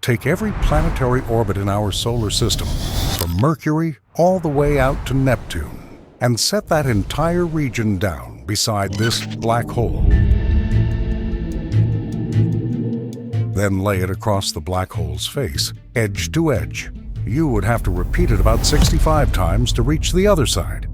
Take every planetary orbit in our solar system, from Mercury all the way out to Neptune, and set that entire region down beside this black hole. Then lay it across the black hole's face, edge to edge. You would have to repeat it about 65 times to reach the other side.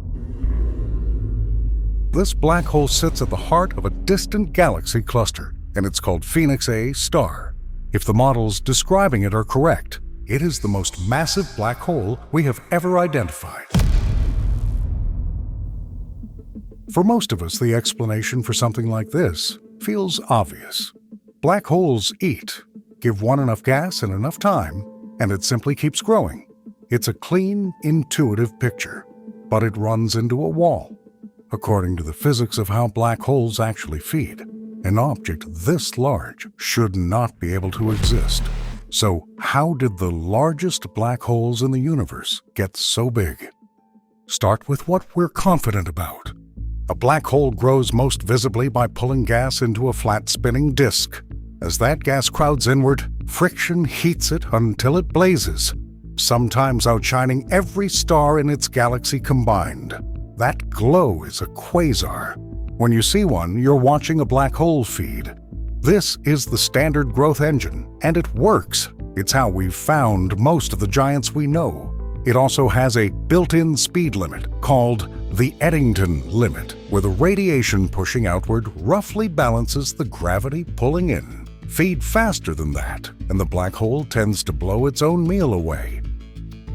This black hole sits at the heart of a distant galaxy cluster, and it's called Phoenix A star. If the models describing it are correct, it is the most massive black hole we have ever identified. For most of us, the explanation for something like this feels obvious. Black holes eat. Give one enough gas and enough time, and it simply keeps growing. It's a clean, intuitive picture, but it runs into a wall. According to the physics of how black holes actually feed, an object this large should not be able to exist. So how did the largest black holes in the universe get so big? Start with what we're confident about. A black hole grows most visibly by pulling gas into a flat spinning disk. As that gas crowds inward, friction heats it until it blazes, sometimes outshining every star in its galaxy combined. That glow is a quasar. When you see one, you're watching a black hole feed. This is the standard growth engine, and it works. It's how we've found most of the giants we know. It also has a built-in speed limit called the Eddington limit, where the radiation pushing outward roughly balances the gravity pulling in. Feed faster than that, and the black hole tends to blow its own meal away.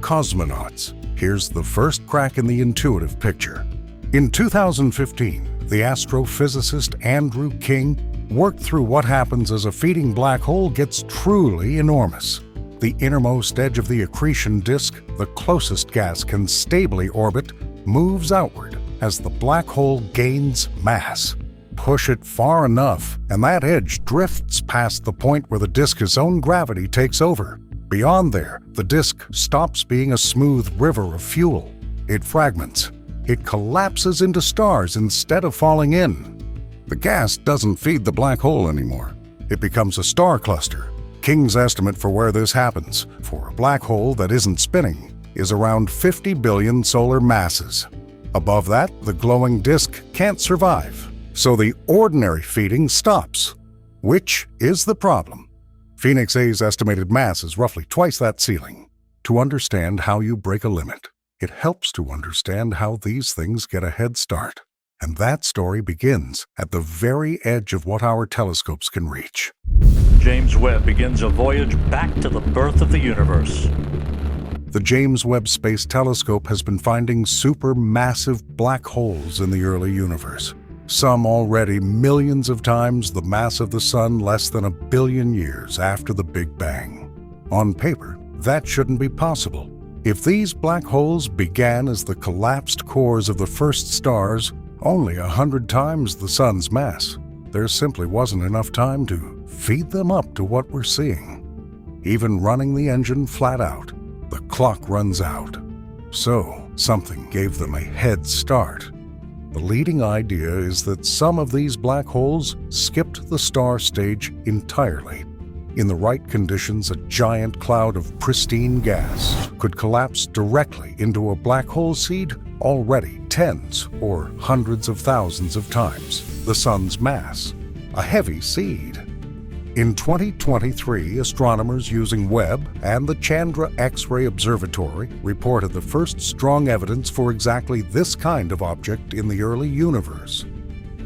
Cosmonauts. Here's the first crack in the intuitive picture. In 2015, the astrophysicist Andrew King worked through what happens as a feeding black hole gets truly enormous. The innermost edge of the accretion disk, the closest gas can stably orbit, moves outward as the black hole gains mass. Push it far enough, and that edge drifts past the point where the disk's own gravity takes over. Beyond there, the disk stops being a smooth river of fuel. It fragments. It collapses into stars instead of falling in. The gas doesn't feed the black hole anymore. It becomes a star cluster. King's estimate for where this happens, for a black hole that isn't spinning, is around 50 billion solar masses. Above that, the glowing disk can't survive, so the ordinary feeding stops. Which is the problem? Phoenix A's estimated mass is roughly twice that ceiling. To understand how you break a limit, it helps to understand how these things get a head start. And that story begins at the very edge of what our telescopes can reach. James Webb begins a voyage back to the birth of the universe. The James Webb Space Telescope has been finding supermassive black holes in the early universe. Some already millions of times the mass of the Sun less than 1 billion years after the Big Bang. On paper, that shouldn't be possible. If these black holes began as the collapsed cores of the first stars, only 100 times the Sun's mass, there simply wasn't enough time to feed them up to what we're seeing. Even running the engine flat out, the clock runs out. So, something gave them a head start. The leading idea is that some of these black holes skipped the star stage entirely. In the right conditions, a giant cloud of pristine gas could collapse directly into a black hole seed already tens or hundreds of thousands of times the Sun's mass. A heavy seed. In 2023, astronomers using Webb and the Chandra X-ray Observatory reported the first strong evidence for exactly this kind of object in the early universe.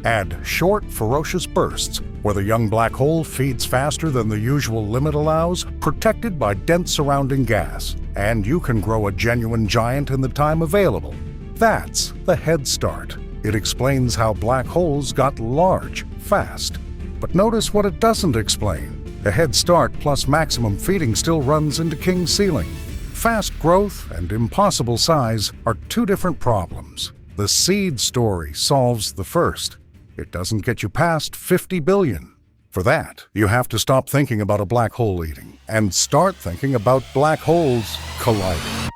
Add short, ferocious bursts, where the young black hole feeds faster than the usual limit allows, protected by dense surrounding gas, and you can grow a genuine giant in the time available. That's the head start. It explains how black holes got large, fast. But notice what it doesn't explain. The head start plus maximum feeding still runs into King's ceiling. Fast growth and impossible size are two different problems. The seed story solves the first. It doesn't get you past 50 billion. For that, you have to stop thinking about a black hole eating and start thinking about black holes colliding.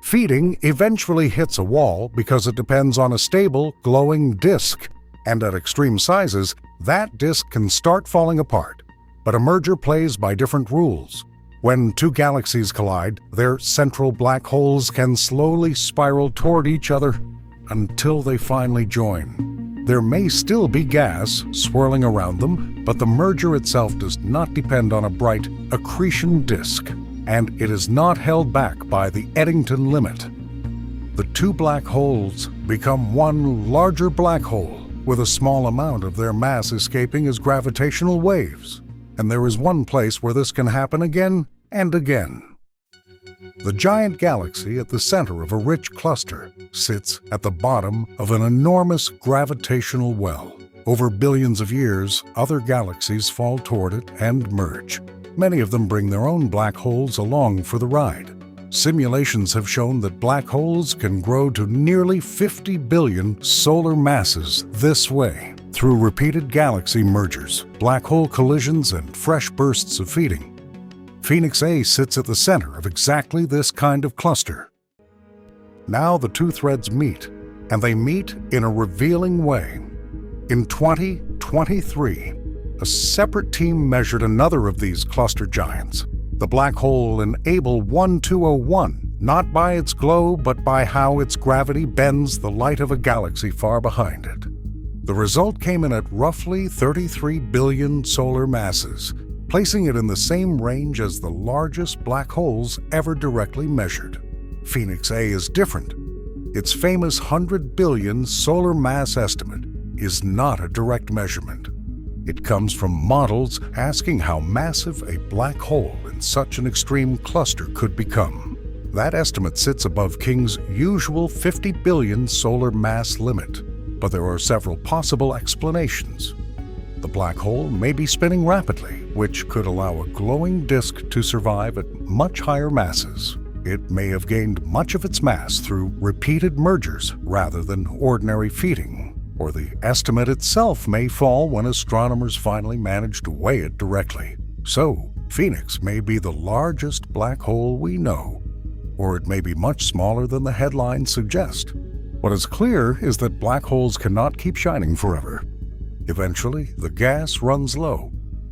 Feeding eventually hits a wall because it depends on a stable, glowing disk. And at extreme sizes, that disk can start falling apart. but a merger plays by different rules. When two galaxies collide, their central black holes can slowly spiral toward each other until they finally join. There may still be gas swirling around them, but the merger itself does not depend on a bright accretion disk, and it is not held back by the Eddington limit. The two black holes become one larger black hole, with a small amount of their mass escaping as gravitational waves. And there is one place where this can happen again and again. The giant galaxy at the center of a rich cluster sits at the bottom of an enormous gravitational well. Over billions of years, other galaxies fall toward it and merge. Many of them bring their own black holes along for the ride. Simulations have shown that black holes can grow to nearly 50 billion solar masses this way, through repeated galaxy mergers, black hole collisions, and fresh bursts of feeding. Phoenix A sits at the center of exactly this kind of cluster. Now the two threads meet, and they meet in a revealing way. In 2023, a separate team measured another of these cluster giants, the black hole in Abel 1201, not by its glow, but by how its gravity bends the light of a galaxy far behind it. The result came in at roughly 33 billion solar masses, placing it in the same range as the largest black holes ever directly measured. Phoenix A is different. Its famous 100 billion solar mass estimate is not a direct measurement. It comes from models asking how massive a black hole in such an extreme cluster could become. That estimate sits above King's usual 50 billion solar mass limit, but there are several possible explanations. The black hole may be spinning rapidly, which could allow a glowing disk to survive at much higher masses. It may have gained much of its mass through repeated mergers rather than ordinary feeding. Or the estimate itself may fall when astronomers finally manage to weigh it directly. So, Phoenix may be the largest black hole we know, or it may be much smaller than the headlines suggest. What is clear is that black holes cannot keep shining forever. Eventually, the gas runs low,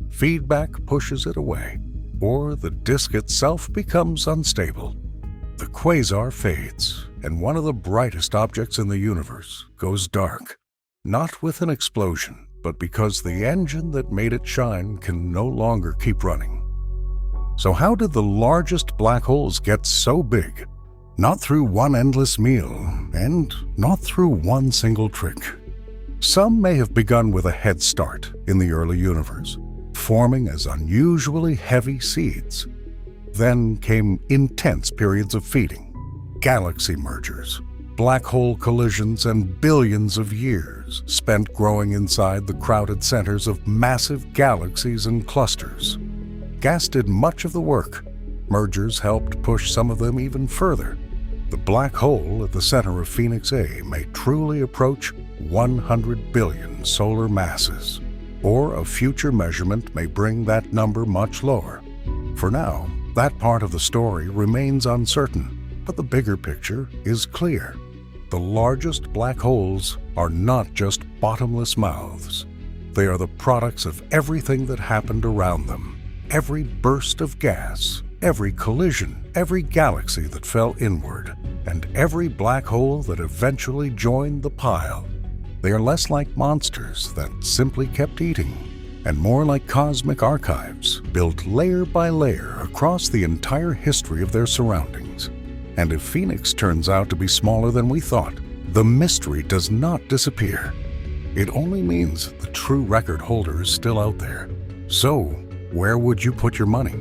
feedback pushes it away, or the disk itself becomes unstable. The quasar fades, and one of the brightest objects in the universe goes dark. Not with an explosion, but because the engine that made it shine can no longer keep running. So how did the largest black holes get so big? Not through one endless meal, and not through one single trick. Some may have begun with a head start in the early universe, forming as unusually heavy seeds. Then came intense periods of feeding, galaxy mergers, black hole collisions, and billions of years spent growing inside the crowded centers of massive galaxies and clusters. Gas did much of the work. Mergers helped push some of them even further. The black hole at the center of Phoenix A may truly approach 100 billion solar masses, or a future measurement may bring that number much lower. For now, that part of the story remains uncertain, but the bigger picture is clear. The largest black holes are not just bottomless mouths. They are the products of everything that happened around them. Every burst of gas, every collision, every galaxy that fell inward, and every black hole that eventually joined the pile. They are less like monsters that simply kept eating, and more like cosmic archives built layer by layer across the entire history of their surroundings. And if Phoenix turns out to be smaller than we thought, the mystery does not disappear. It only means the true record holder is still out there. So, where would you put your money?